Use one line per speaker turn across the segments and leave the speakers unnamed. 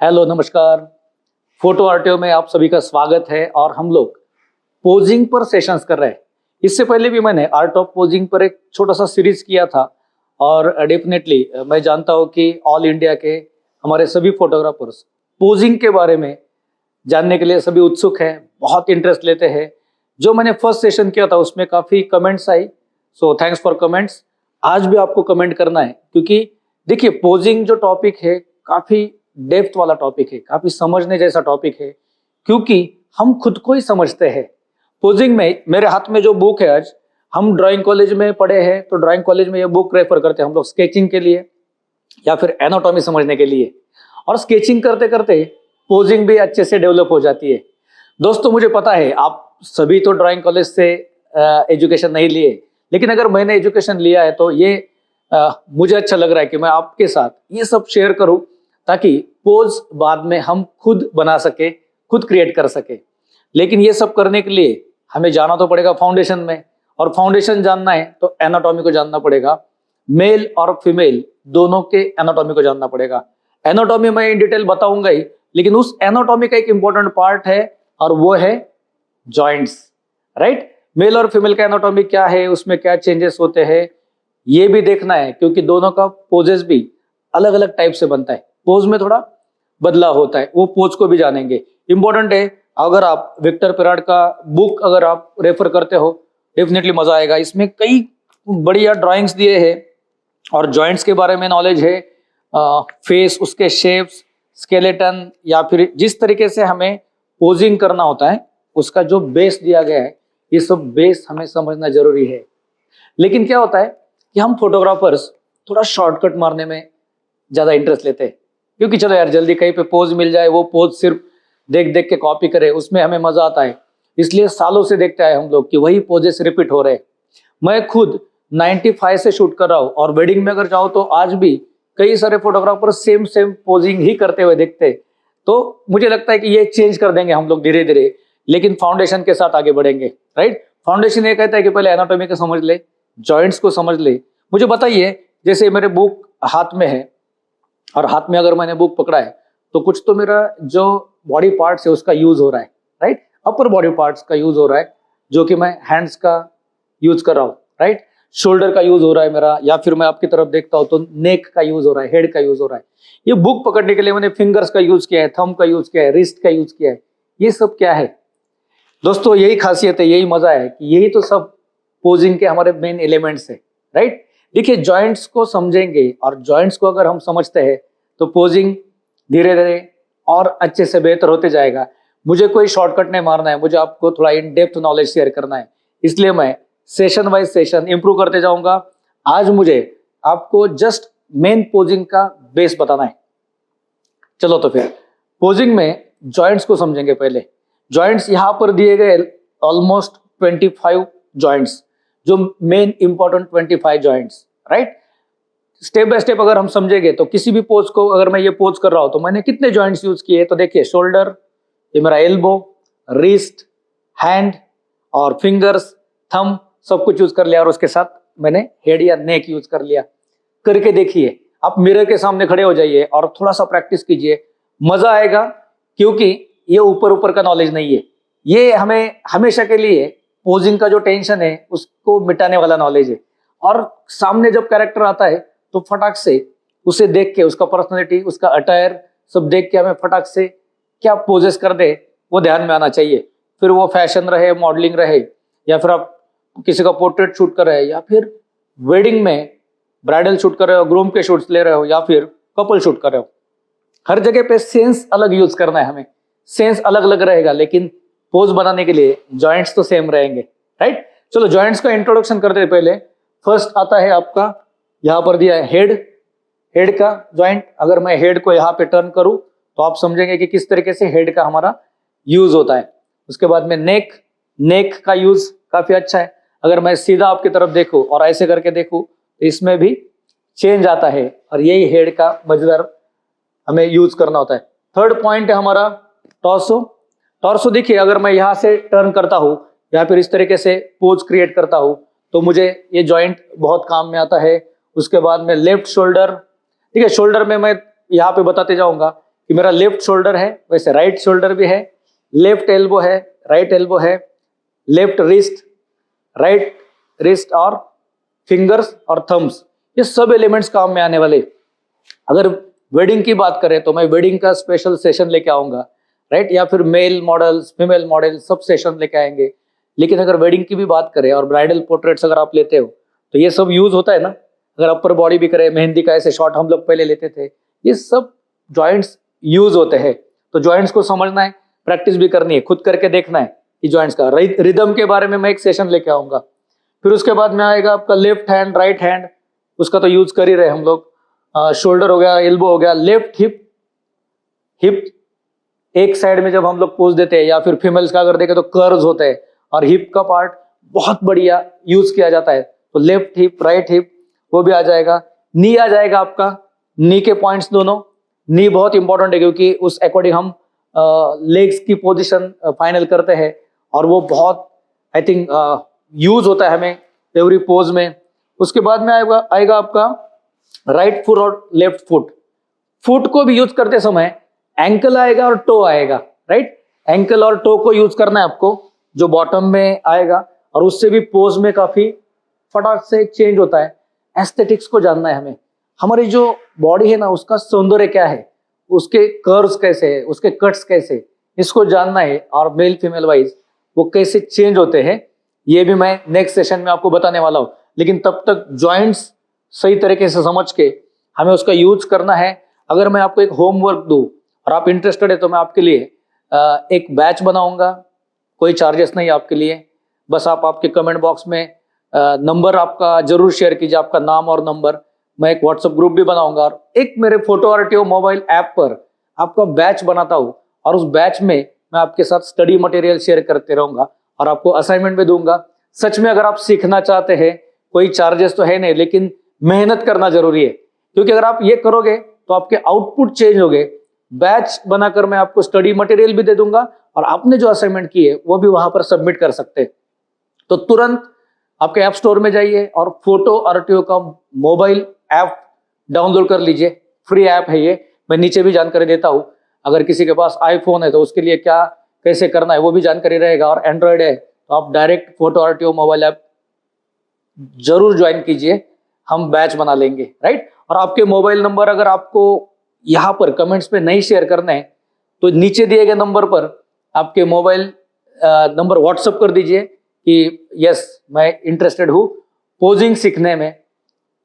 Hello नमस्कार। Photo RTO में आप सभी का स्वागत है और हम लोग पोजिंग पर सेशंस कर रहे हैं। इससे पहले भी मैंने आर्ट ऑफ पोजिंग पर एक छोटा सा सीरीज किया था और डेफिनेटली मैं जानता हूँ कि ऑल इंडिया के हमारे सभी फोटोग्राफर्स पोजिंग के बारे में जानने के लिए सभी उत्सुक हैं, बहुत इंटरेस्ट लेते हैं। जो मैंने फर्स्ट सेशन किया था उसमें काफ़ी comments I, so thanks for comments. आज भी आपको कमेंट करना है क्योंकि देखिए पोजिंग जो टॉपिक है काफ़ी डेप्थ वाला टॉपिक है, काफी समझने जैसा टॉपिक है क्योंकि हम खुद को ही समझते हैं। पोजिंग में मेरे हाथ में जो बुक है, आज हम ड्राइंग कॉलेज में पढ़े हैं तो ड्राइंग कॉलेज में ये बुक रेफर करते हैं हम लोग स्केचिंग के लिए या फिर एनाटॉमी समझने के लिए, और स्केचिंग करते करते पोजिंग भी अच्छे से डेवलप हो जाती है। दोस्तों मुझे पता है आप सभी तो ड्राइंग कॉलेज से एजुकेशन नहीं लिए, लेकिन अगर मैंने एजुकेशन लिया है तो ये मुझे अच्छा लग रहा है कि मैं आपके साथ ये सब शेयर करूं ताकि पोज बाद में हम खुद बना सके, खुद क्रिएट कर सके। लेकिन ये सब करने के लिए हमें जाना तो पड़ेगा फाउंडेशन में, और फाउंडेशन जानना है तो एनाटॉमी को जानना पड़ेगा। मेल और फीमेल दोनों के एनाटॉमी को जानना पड़ेगा। एनाटॉमी मैं इन डिटेल बताऊंगा ही, लेकिन उस एनाटॉमी का एक इंपॉर्टेंट पार्ट है और वो है जॉइंट्स, राइट। मेल और फीमेल का एनाटॉमी क्या है, उसमें क्या चेंजेस होते हैं, ये भी देखना है क्योंकि दोनों का पोजेस भी अलग अलग टाइप से बनता है। पोज में थोड़ा बदलाव होता है, वो पोज को भी जानेंगे। इंपॉर्टेंट है, अगर आप विक्टर पिराड का बुक अगर आप रेफर करते हो डेफिनेटली मजा आएगा। इसमें कई बढ़िया ड्राइंग्स दिए हैं और जॉइंट्स के बारे में नॉलेज है, फेस, उसके शेप्स, स्केलेटन, या फिर जिस तरीके से हमें पोजिंग करना होता है उसका जो बेस दिया गया है, ये सब बेस हमें समझना जरूरी है। लेकिन क्या होता है कि हम फोटोग्राफर्स थोड़ा शॉर्टकट मारने में ज्यादा इंटरेस्ट लेते हैं क्योंकि चलो यार जल्दी कहीं पे पोज मिल जाए, वो पोज सिर्फ देख देख के कॉपी करे, उसमें हमें मजा आता है। इसलिए सालों से देखते आए हम लोग कि वही पोजेस रिपीट हो रहे हैं। मैं खुद 95 से शूट कर रहा हूँ और वेडिंग में अगर जाओ तो आज भी कई सारे फोटोग्राफर सेम सेम पोजिंग ही करते हुए दिखते। तो मुझे लगता है कि ये चेंज कर देंगे हम लोग धीरे धीरे, लेकिन फाउंडेशन के साथ आगे बढ़ेंगे, राइट। फाउंडेशन ये कहता है कि पहले एनाटॉमी को समझ ले, जॉइंट्स को समझ ले। मुझे बताइए, जैसे मेरे बुक हाथ में है और हाथ में अगर मैंने बुक पकड़ा है तो कुछ तो मेरा जो बॉडी पार्ट्स है उसका यूज हो रहा है, राइट। अपर बॉडी पार्ट्स का यूज हो रहा है जो कि मैं हैंड्स का यूज कर रहा हूँ, राइट। शोल्डर का यूज हो रहा है मेरा, या फिर मैं आपकी तरफ देखता हूँ तो नेक का यूज हो रहा है, हेड का यूज हो रहा है। ये बुक पकड़ने के लिए मैंने फिंगर्स का यूज किया है, थंब का यूज किया है, रिस्ट का यूज किया है। ये सब क्या है दोस्तों, यही खासियत है, यही मजा है कि यही तो सब पोजिंग के हमारे मेन एलिमेंट्स है, राइट। देखिए जॉइंट्स को समझेंगे और जॉइंट्स को अगर हम समझते हैं तो पोजिंग धीरे धीरे और अच्छे से बेहतर होते जाएगा। मुझे कोई शॉर्टकट नहीं मारना है, मुझे आपको थोड़ा इन डेप्थ नॉलेज शेयर करना है, इसलिए मैं सेशन वाइज सेशन इंप्रूव करते जाऊंगा। आज मुझे आपको जस्ट मेन पोजिंग का बेस बताना है। चलो तो फिर पोजिंग में जॉइंट्स को समझेंगे। पहले जॉइंट्स यहां पर दिए गए ऑलमोस्ट 25 जॉइंट्स, जो main important 25 joints, right. Step by step अगर हम समझेंगे तो किसी भी पोज को, अगर मैं ये पोज कर रहा हूं तो मैंने कितने जॉइंट्स यूज किए, तो देखिए शोल्डर, ये मेरा एल्बो, रिस्ट, हैंड और फिंगर्स, थंब, सब कुछ यूज कर लिया और उसके साथ मैंने हेड या नेक यूज कर लिया। करके देखिए, आप मिरर के सामने खड़े हो जाइए और थोड़ा सा प्रैक्टिस कीजिए, मजा आएगा। क्योंकि ये ऊपर ऊपर का नॉलेज नहीं है, ये हमें हमेशा के लिए पोजिंग का जो टेंशन है उसको मिटाने वाला नॉलेज है। और सामने जब कैरेक्टर आता है तो फटाक से उसे देख के, उसका पर्सनैलिटी, उसका अटायर सब देख के हमें फटाक से क्या पोजेस कर दे वो ध्यान में आना चाहिए। फिर वो फैशन रहे, मॉडलिंग रहे, या फिर आप किसी का पोर्ट्रेट शूट कर रहे हैं, या फिर वेडिंग में ब्राइडल शूट कर रहे हो, ग्रूम के शूट्स ले रहे हो, या फिर कपल शूट कर रहे हो, हर जगह पे सेंस अलग यूज करना है हमें। सेंस अलग अलग रहेगा लेकिन पोज बनाने के लिए जॉइंट्स तो सेम रहेंगे, राइट। चलो जॉइंट्स का इंट्रोडक्शन करते हैं। पहले फर्स्ट आता है आपका, यहाँ पर दिया है हेड, हेड का जॉइंट। अगर मैं हेड को यहाँ पे टर्न करूँ तो आप समझेंगे कि किस तरीके से हेड का हमारा यूज होता है। उसके बाद में नेक, नेक का यूज काफी अच्छा है। अगर मैं सीधा आपकी तरफ देखूं और ऐसे करके देखूं तो इसमें भी चेंज आता है, और यही हेड का मजेदार हमें यूज करना होता है। थर्ड पॉइंट है हमारा टॉर्सो। टॉर्सो देखिए, अगर मैं यहाँ से टर्न करता हूँ या फिर इस तरीके से पोज क्रिएट करता हूँ तो मुझे ये जॉइंट बहुत काम में आता है। उसके बाद में लेफ्ट शोल्डर, ठीक है, शोल्डर में मैं यहाँ पे बताते जाऊंगा कि मेरा लेफ्ट शोल्डर है, वैसे राइट शोल्डर भी है, लेफ्ट एल्बो है, राइट एल्बो है, लेफ्ट रिस्ट, राइट रिस्ट और फिंगर्स और थम्स, ये सब एलिमेंट्स काम में आने वाले। अगर वेडिंग की बात करें तो मैं वेडिंग का स्पेशल सेशन लेके आऊंगा, राइट, या फिर मेल मॉडल्स फीमेल मॉडल सब सेशन लेके आएंगे। लेकिन अगर वेडिंग की भी बात करें और ब्राइडल पोर्ट्रेट्स अगर आप लेते हो तो ये सब यूज होता है ना। अगर अपर बॉडी भी करें, मेहंदी का ऐसे शॉट हम लोग पहले लेते थे, ये सब जॉइंट्स यूज होते हैं। तो जॉइंट्स को समझना है, प्रैक्टिस भी करनी है, खुद करके देखना है कि जॉइंट्स का रिदम के बारे में मैं एक सेशन लेके आऊंगा। फिर उसके बाद में आएगा आपका लेफ्ट हैंड, राइट हैंड, उसका तो यूज कर ही रहे हम लोग। शोल्डर हो गया, एल्बो हो गया, लेफ्ट हिप, हिप एक साइड में जब हम लोग पोज देते हैं, या फिर फीमेल्स का अगर देखें तो कर्व्स होते हैं और हिप का पार्ट बहुत बढ़िया यूज किया जाता है। तो लेफ्ट हिप, राइट हिप, वो भी आ जाएगा। नी आ जाएगा आपका, नी के पॉइंट्स दोनों। नी बहुत इंपॉर्टेंट है क्योंकि उस अकॉर्डिंग हम लेग्स की पोजीशन फाइनल करते हैं और वो बहुत आई थिंक यूज होता है हमें एवरी पोज में। उसके बाद में आएगा आपका राइट फुट और लेफ्ट फुट। फुट को भी यूज करते समय एंकल आएगा और टो आएगा, राइट। एंकल और टो को यूज करना है आपको, जो बॉटम में आएगा, और उससे भी पोज में काफी फटाक से चेंज होता है। एस्थेटिक्स को जानना है हमें, हमारी जो बॉडी है ना उसका सौंदर्य क्या है, उसके कर्व्स कैसे है, उसके कट्स कैसे, इसको जानना है। और मेल फीमेल वाइज वो कैसे चेंज होते हैं ये भी मैं नेक्स्ट सेशन में आपको बताने वाला हूँ। लेकिन तब तक जॉइंट्स सही तरीके से समझ के हमें उसका यूज करना है। अगर मैं आपको एक होमवर्क दूं और आप इंटरेस्टेड है तो मैं आपके लिए एक बैच बनाऊंगा, कोई चार्जेस नहीं आपके लिए। बस आप आपके कमेंट बॉक्स में नंबर आपका जरूर शेयर कीजिए, आपका नाम और नंबर। मैं एक व्हाट्सएप ग्रुप भी बनाऊंगा और एक मेरे फोटो आरटीओ मोबाइल ऐप पर आपका बैच बनाता हूँ, और उस बैच में मैं आपके साथ स्टडी मटेरियल शेयर करते रहूंगा और आपको असाइनमेंट भी दूंगा। सच में अगर आप सीखना चाहते हैं, कोई चार्जेस तो है नहीं, लेकिन मेहनत करना जरूरी है, क्योंकि अगर आप ये करोगे तो आपके आउटपुट चेंज हो गए। बैच बनाकर मैं आपको स्टडी मटेरियल भी दे दूंगा और आपने जो असाइनमेंट की है वो भी वहां पर सबमिट कर सकते हैं। तो तुरंत आपके ऐप स्टोर में जाइए और फोटो आरटीओ का मोबाइल ऐप डाउनलोड कर लीजिए, फ्री ऐप है ये। मैं नीचे भी जानकारी देता हूँ, अगर किसी के पास आईफोन है तो उसके लिए क्या कैसे करना है वो भी जानकारी रहेगा, और एंड्रॉयड है तो आप direct photo RTO mobile app जरूर ज्वाइन कीजिए, हम बैच बना लेंगे, राइट। और आपके मोबाइल नंबर अगर आपको यहाँ पर कमेंट्स पे नहीं शेयर करना है तो नीचे दिए गए नंबर पर आपके मोबाइल नंबर व्हाट्सएप कर दीजिए कि यस मैं इंटरेस्टेड हूँ पोजिंग सीखने में।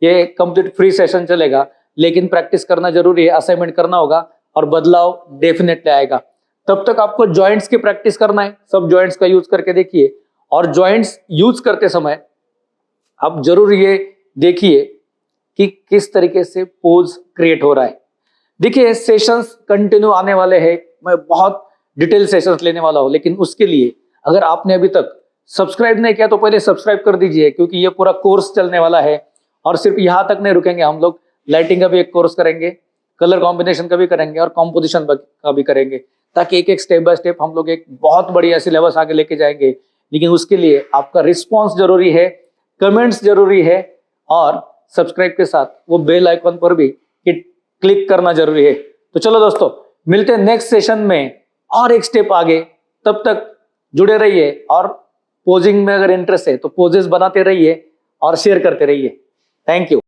ये कंप्लीट फ्री सेशन चलेगा, लेकिन प्रैक्टिस करना जरूरी है, असाइनमेंट करना होगा और बदलाव डेफिनेटली आएगा। तब तक आपको जॉइंट्स की प्रैक्टिस करना है, सब जॉइंट्स का यूज करके देखिए। और जॉइंट्स यूज करते समय आप जरूर ये देखिए कि किस तरीके से पोज क्रिएट हो रहा है। देखिए सेशंस कंटिन्यू आने वाले हैं, मैं बहुत डिटेल सेशंस लेने वाला हूं, लेकिन उसके लिए अगर आपने अभी तक सब्सक्राइब नहीं किया तो पहले सब्सक्राइब कर दीजिए, क्योंकि ये पूरा कोर्स चलने वाला है। और सिर्फ यहाँ तक नहीं रुकेंगे, हम लोग लाइटिंग का भी एक कोर्स करेंगे, कलर कॉम्बिनेशन का भी करेंगे और कॉम्पोजिशन का भी करेंगे, ताकि एक एक स्टेप बाय स्टेप हम लोग एक बहुत बढ़िया सिलेबस आगे लेके जाएंगे। लेकिन उसके लिए आपका रिस्पॉन्स जरूरी है, कमेंट्स जरूरी है, और सब्सक्राइब के साथ वो बेल आइकन पर भी क्लिक करना जरूरी है। तो चलो दोस्तों, मिलते हैं नेक्स्ट सेशन में और एक स्टेप आगे। तब तक जुड़े रहिए, और पोजिंग में अगर इंटरेस्ट है तो पोजेस बनाते रहिए और शेयर करते रहिए। Thank you.